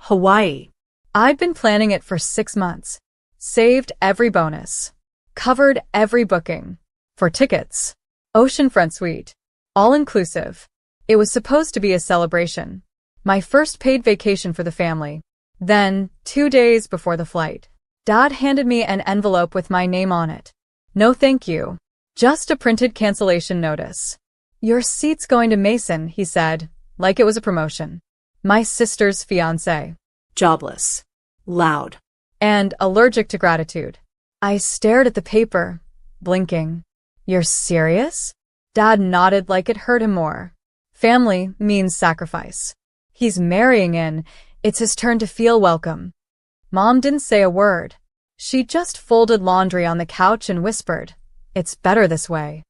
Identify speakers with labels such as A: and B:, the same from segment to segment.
A: Hawaii.
B: I'd been planning it for 6 months. Saved every bonus. Covered every booking. For tickets. Oceanfront suite. All inclusive. It was supposed to be a celebration. My first paid vacation for the family. Then, 2 days before the flight, Dad handed me an envelope with my name on it. No thank you. Just a printed cancellation notice. Your seat's going to Mason, he said, like it was a promotion. My sister's fiancé.
A: Jobless. Loud.
B: And allergic to gratitude. I stared at the paper, blinking. You're serious? Dad nodded like it hurt him more. Family means sacrifice. He's marrying in. It's his turn to feel welcome. Mom didn't say a word. She just folded laundry on the couch and whispered, "It's better this way."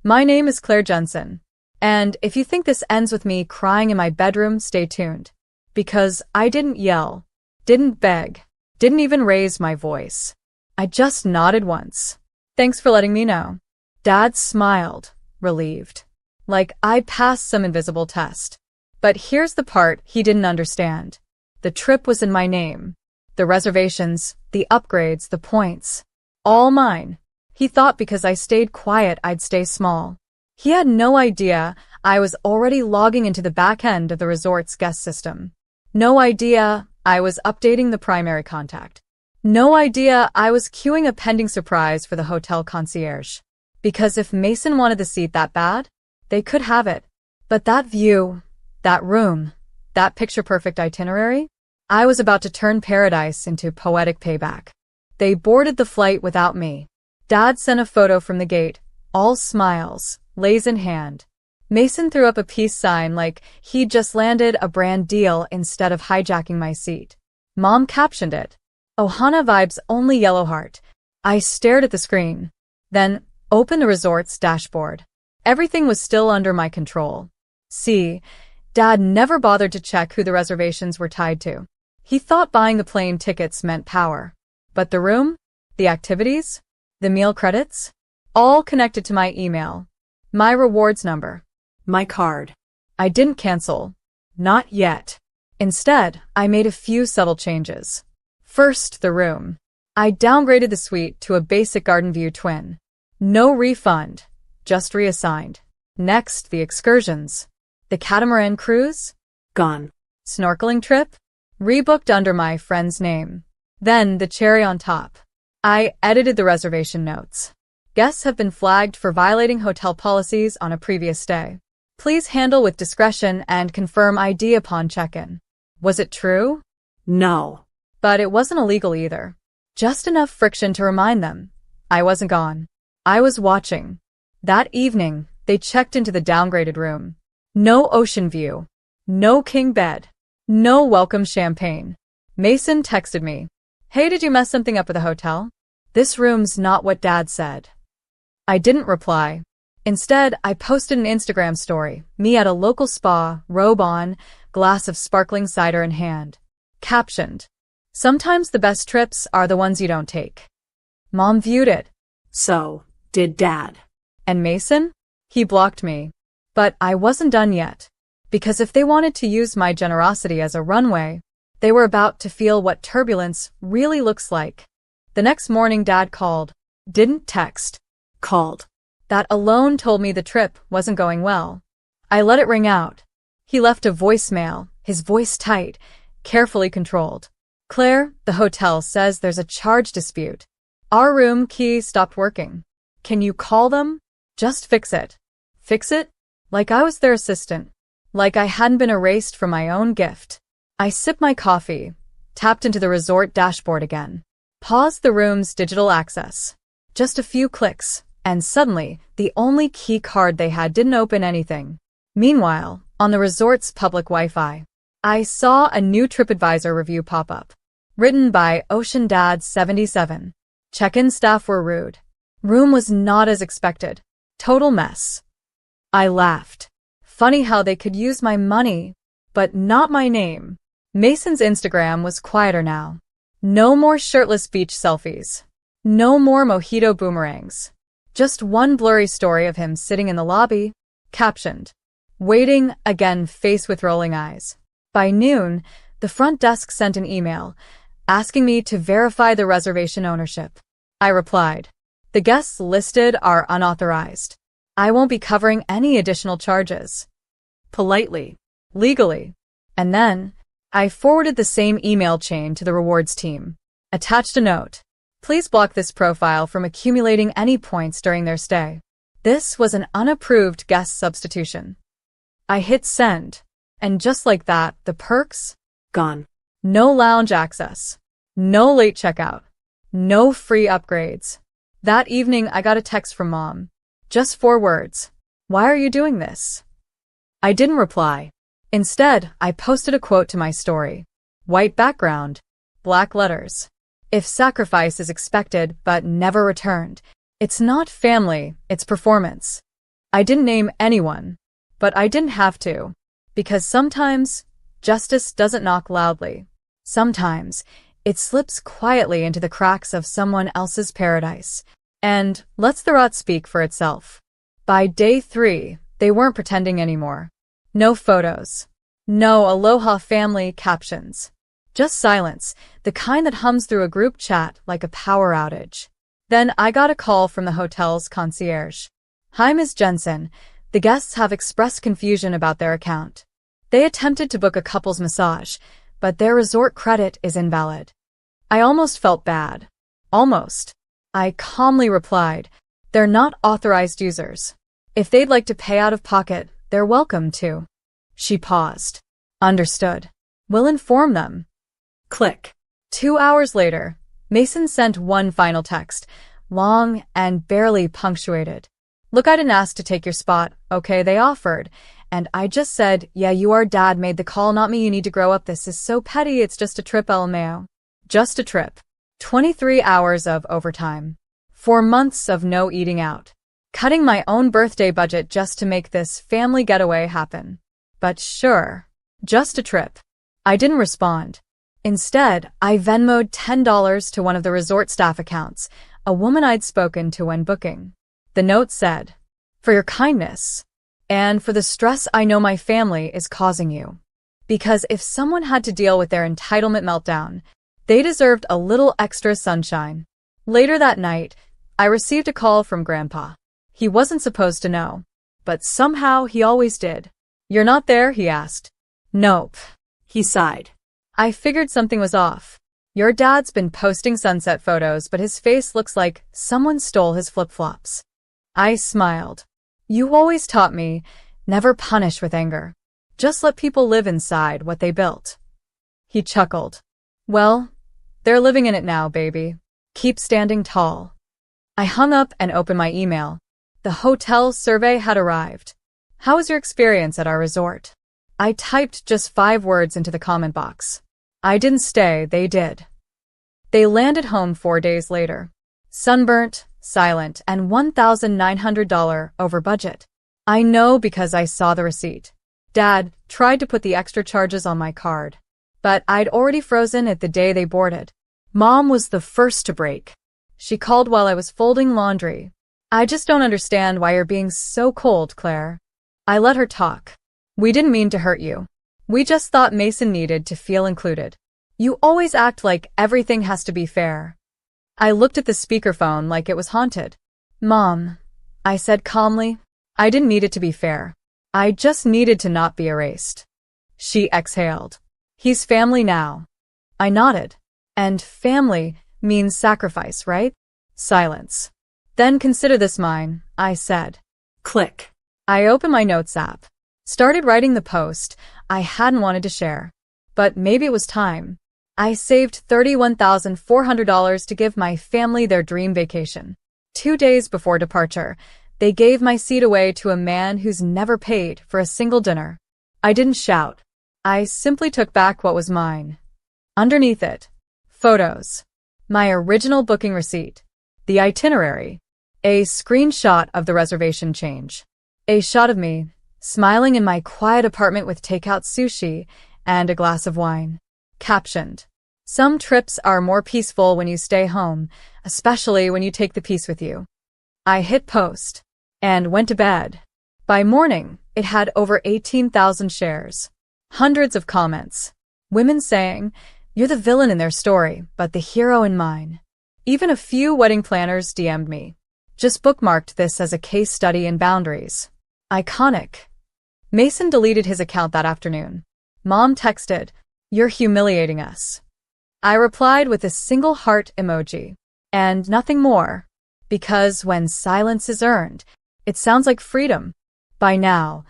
B: My name is Claire Jensen. And if you think this ends with me crying in my bedroom, stay tuned. Because I didn't yell, didn't beg, didn't even raise my voice. I just nodded once. Thanks for letting me know. Dad smiled, relieved. Like I passed some invisible test. But here's the part he didn't understand. The trip was in my name. The reservations, the upgrades, the points. All mine. He thought because I stayed quiet I'd stay small. He had no idea I was already logging into the back end of the resort's guest system. No idea I was updating the primary contact. No idea I was queuing a pending surprise for the hotel concierge. Because if Mason wanted the seat that bad, they could have it. But that view, that room, that picture-perfect itinerary, I was about to turn paradise into poetic payback. They boarded the flight without me. Dad sent a photo from the gate, all smiles, lays in hand. Mason threw up a peace sign like he'd just landed a brand deal instead of hijacking my seat. Mom captioned it, "Ohana vibes only yellow heart." I stared at the screen, then opened the resort's dashboard. Everything was still under my control. See, Dad never bothered to check who the reservations were tied to. He thought buying the plane tickets meant power. But the room, the activities, the meal credits, all connected to my email. My rewards number.
A: My card.
B: I didn't cancel. Not yet. Instead, I made a few subtle changes. First, the room. I downgraded the suite to a basic garden view twin. No refund, just reassigned. Next, the excursions. The catamaran cruise?
A: Gone.
B: Snorkeling trip? Rebooked under my friend's name. Then, the cherry on top. I edited the reservation notes. Guests have been flagged for violating hotel policies on a previous stay. Please handle with discretion and confirm ID upon check-in. Was it true?
A: No.
B: But it wasn't illegal either. Just enough friction to remind them. I wasn't gone. I was watching. That evening, they checked into the downgraded room. No ocean view. No king bed. No welcome champagne. Mason texted me. "Hey, did you mess something up at the hotel? This room's not what Dad said." I didn't reply. Instead, I posted an Instagram story, me at a local spa, robe on, glass of sparkling cider in hand. Captioned, "Sometimes the best trips are the ones you don't take." Mom viewed it.
A: So, did Dad.
B: And Mason? He blocked me. But I wasn't done yet. Because if they wanted to use my generosity as a runway, they were about to feel what turbulence really looks like. The next morning, Dad called. Didn't text.
A: Called.
B: That alone told me the trip wasn't going well. I let it ring out. He left a voicemail, his voice tight, carefully controlled. "Claire, the hotel says there's a charge dispute. Our room key stopped working. Can you call them? Just fix it." Fix it? Like I was their assistant. Like I hadn't been erased from my own gift. I sipped my coffee, tapped into the resort dashboard again. Paused the room's digital access. Just a few clicks. And suddenly, the only key card they had didn't open anything. Meanwhile, on the resort's public Wi-Fi, I saw a new TripAdvisor review pop up. Written by Ocean Dad 77. Check-in staff were rude. Room was not as expected. Total mess. I laughed. Funny how they could use my money, but not my name. Mason's Instagram was quieter now. No more shirtless beach selfies. No more mojito boomerangs. Just one blurry story of him sitting in the lobby, captioned, "Waiting, again, face with rolling eyes." By noon, The front desk sent an email asking me to verify the reservation ownership. I replied, "The guests listed are unauthorized. I won't be covering any additional charges." Politely, legally. And then, I forwarded the same email chain to the rewards team. Attached a note. "Please block this profile from accumulating any points during their stay." This was an unapproved guest substitution. I hit send, and just like that, the perks?
A: Gone.
B: No lounge access. No late checkout. No free upgrades. That evening, I got a text from Mom. Just 4 words. "Why are you doing this?" I didn't reply. Instead, I posted a quote to my story. White background, black letters. "If sacrifice is expected but never returned, it's not family, it's performance." I didn't name anyone, but I didn't have to, because sometimes justice doesn't knock loudly. Sometimes it slips quietly into the cracks of someone else's paradise. And lets the rot speak for itself. By day 3, they weren't pretending anymore. No photos. No Aloha family captions. Just silence, the kind that hums through a group chat like a power outage. Then I got a call from the hotel's concierge. "Hi, Ms. Jensen. The guests have expressed confusion about their account. They attempted to book a couple's massage, but their resort credit is invalid." I almost felt bad. Almost. I calmly replied, "They're not authorized users. If they'd like to pay out of pocket, they're welcome to." She paused. "Understood. We'll inform them."
A: Click.
B: 2 hours later, Mason sent one final text, long and barely punctuated. "Look, I didn't ask to take your spot, okay? They offered. And I just said, yeah, your dad made the call, not me. You need to grow up. This is so petty. It's just a trip, LMAO. Just a trip. 23 hours of overtime. 4 months of no eating out. Cutting my own birthday budget just to make this family getaway happen. But sure, just a trip." I didn't respond. Instead, I Venmo'd $10 to one of the resort staff accounts, a woman I'd spoken to when booking. The note said, "For your kindness, and for the stress I know my family is causing you. Because if someone had to deal with their entitlement meltdown, they deserved a little extra sunshine." Later that night, I received a call from Grandpa. He wasn't supposed to know, but somehow he always did. "You're not there?" he asked. "Nope."
A: He sighed.
B: I figured something was off. "Your dad's been posting sunset photos, but his face looks like someone stole his flip-flops." I smiled. "You always taught me, never punish with anger. Just let people live inside what they built." He chuckled. "Well, they're living in it now, baby. Keep standing tall." I hung up and opened my email. The hotel survey had arrived. "How was your experience at our resort?" I typed just 5 words into the comment box. I didn't stay, they did. They landed home 4 days later. Sunburnt, silent, and $1,900 over budget. I know because I saw the receipt. Dad tried to put the extra charges on my card, but I'd already frozen it the day they boarded. Mom was the first to break. She called while I was folding laundry. "I just don't understand why you're being so cold, Claire." I let her talk. "We didn't mean to hurt you. We just thought Mason needed to feel included. You always act like everything has to be fair." I looked at the speakerphone like it was haunted. "Mom," I said calmly, "I didn't need it to be fair. I just needed to not be erased." She exhaled. "He's family now." I nodded. "And family means sacrifice, right?" Silence. "Then consider this mine," I said.
A: Click.
B: I opened my notes app. Started writing the post I hadn't wanted to share. But maybe it was time. I saved $31,400 to give my family their dream vacation. 2 days before departure, they gave my seat away to a man who's never paid for a single dinner. I didn't shout. I simply took back what was mine. Underneath it, photos. My original booking receipt. The itinerary. A screenshot of the reservation change. A shot of me, smiling in my quiet apartment with takeout sushi and a glass of wine. Captioned. "Some trips are more peaceful when you stay home, especially when you take the peace with you." I hit post and went to bed. By morning, it had over 18,000 shares. Hundreds of comments. Women saying, "You're the villain in their story, but the hero in mine." Even a few wedding planners DM'd me. Just bookmarked this as a case study in boundaries. Iconic. Mason deleted his account that afternoon. Mom texted, "You're humiliating us." I replied with a single heart emoji. And nothing more. Because when silence is earned, it sounds like freedom. By now,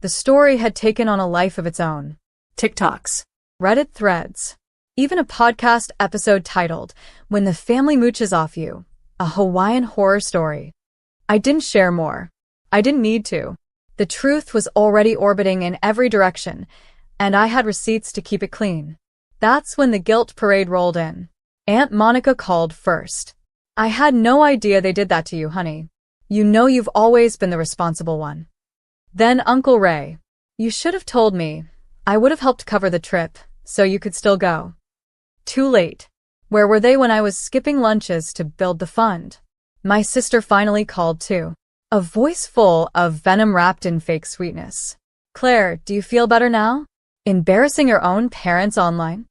B: the story had taken on a life of its own.
A: TikToks.
B: Reddit threads. Even a podcast episode titled, "When the Family Mooches Off You," a Hawaiian horror story. I didn't share more. I didn't need to. The truth was already orbiting in every direction, and I had receipts to keep it clean. That's when the guilt parade rolled in. Aunt Monica called first. "I had no idea they did that to you, honey. You know you've always been the responsible one." Then Uncle Ray. "You should have told me. I would have helped cover the trip, so you could still go." Too late. Where were they when I was skipping lunches to build the fund? My sister finally called too. A voice full of venom wrapped in fake sweetness. "Claire, do you feel better now? Embarrassing your own parents online?"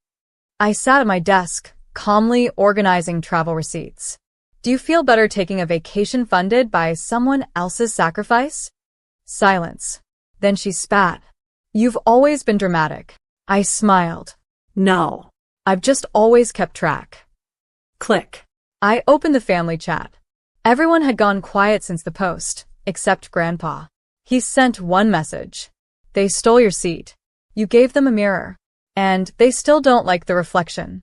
B: I sat at my desk, calmly organizing travel receipts. "Do you feel better taking a vacation funded by someone else's sacrifice?" Silence. Then she spat. "You've always been dramatic." I smiled.
A: No.
B: "I've just always kept track."
A: Click.
B: I opened the family chat. Everyone had gone quiet since the post, except Grandpa. He sent one message. "They stole your seat. You gave them a mirror. And they still don't like the reflection."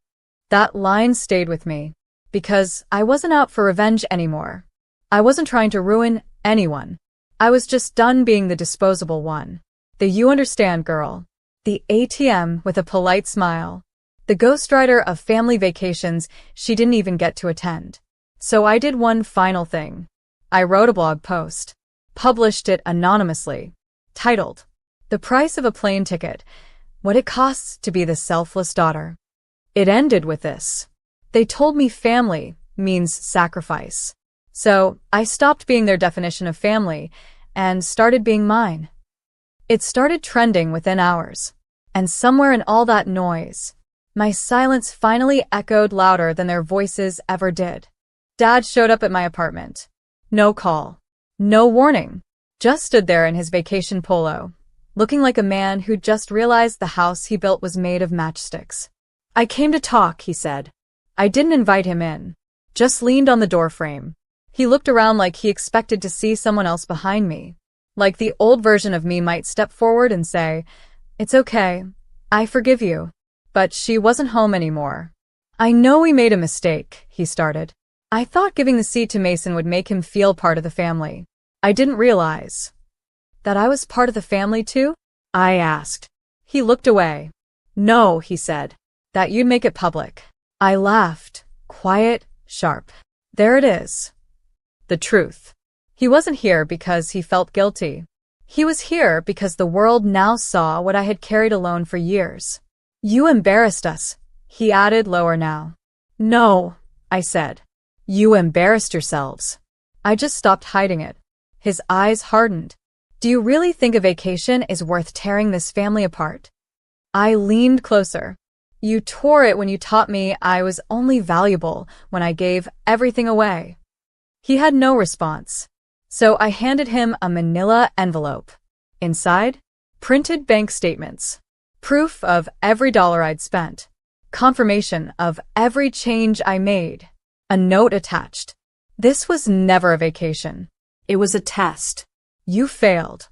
B: That line stayed with me. Because I wasn't out for revenge anymore. I wasn't trying to ruin anyone. I was just done being the disposable one. The "you understand" girl. The ATM with a polite smile. The ghostwriter of family vacations she didn't even get to attend. So I did one final thing. I wrote a blog post. Published it anonymously. Titled, "The Price of a Plane Ticket. What It Costs to Be the Selfless Daughter." It ended with this. They told me family means sacrifice. So I stopped being their definition of family and started being mine. It started trending within hours. And somewhere in all that noise, my silence finally echoed louder than their voices ever did. Dad showed up at my apartment. No call. No warning. Just stood there in his vacation polo, looking like a man who just realized the house he built was made of matchsticks. "I came to talk," he said. I didn't invite him in. Just leaned on the doorframe. He looked around like he expected to see someone else behind me. Like the old version of me might step forward and say, "It's okay. I forgive you." But she wasn't home anymore. "I know we made a mistake," he started. I thought giving the seat to Mason would make him feel part of the family. I didn't realize that I was part of the family too? I asked. He looked away. "No," he said. "That you'd make it public." I laughed. Quiet, sharp. There it is. The truth. He wasn't here because he felt guilty. He was here because the world now saw what I had carried alone for years. "You embarrassed us," he added lower now. "No," I said. "You embarrassed yourselves." I just stopped hiding it. His eyes hardened. "Do you really think a vacation is worth tearing this family apart?" I leaned closer. "You tore it when you taught me I was only valuable when I gave everything away." He had no response. So I handed him a manila envelope. Inside, printed bank statements. Proof of every dollar I'd spent. Confirmation of every change I made. A note attached. "This was never a vacation.
A: It was a test."
B: You failed."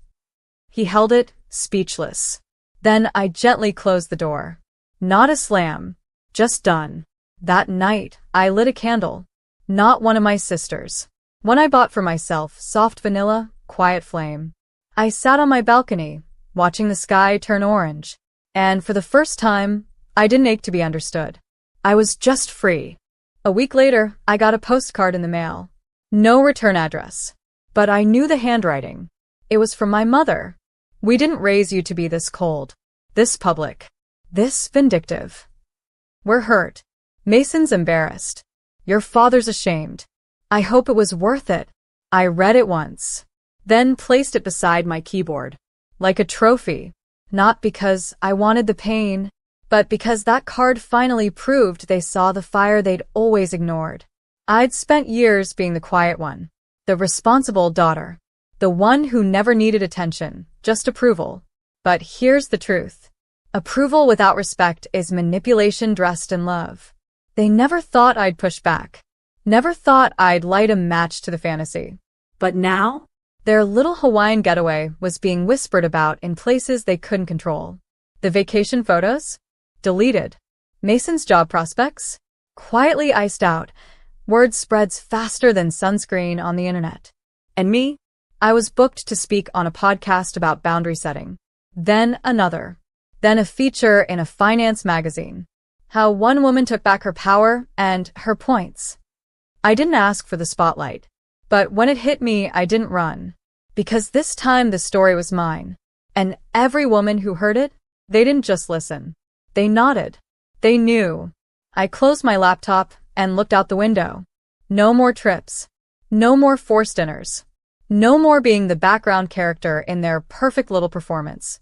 B: He held it, speechless. Then I gently closed the door. Not a slam. Just done. That night, I lit a candle. Not one of my sisters'. One I bought for myself, soft vanilla, quiet flame. I sat on my balcony, watching the sky turn orange. And for the first time, I didn't ache to be understood. I was just free. A week later, I got a postcard in the mail. No return address. But I knew the handwriting. It was from my mother. "We didn't raise you to be this cold, this public, this vindictive. We're hurt. Mason's embarrassed. Your father's ashamed. I hope it was worth it." I read it once, then placed it beside my keyboard. Like a trophy. Not because I wanted the pain, But because that card finally proved they saw the fire they'd always ignored. I'd spent years being the quiet one, the responsible daughter, the one who never needed attention, just approval. But here's the truth. Approval without respect is manipulation dressed in love. They never thought I'd push back. Never thought I'd light a match to the fantasy.
A: But now?
B: Their little Hawaiian getaway was being whispered about in places they couldn't control. The vacation photos? Deleted. Mason's job prospects? Quietly iced out. Word spreads faster than sunscreen on the internet. And me? I was booked to speak on a podcast about boundary setting. Then another. Then a feature in a finance magazine. How one woman took back her power and her points. I didn't ask for the spotlight. But when it hit me, I didn't run. Because this time the story was mine. And every woman who heard it, they didn't just listen. They nodded. They knew. I closed my laptop and looked out the window. No more trips. No more forced dinners. No more being the background character in their perfect little performance.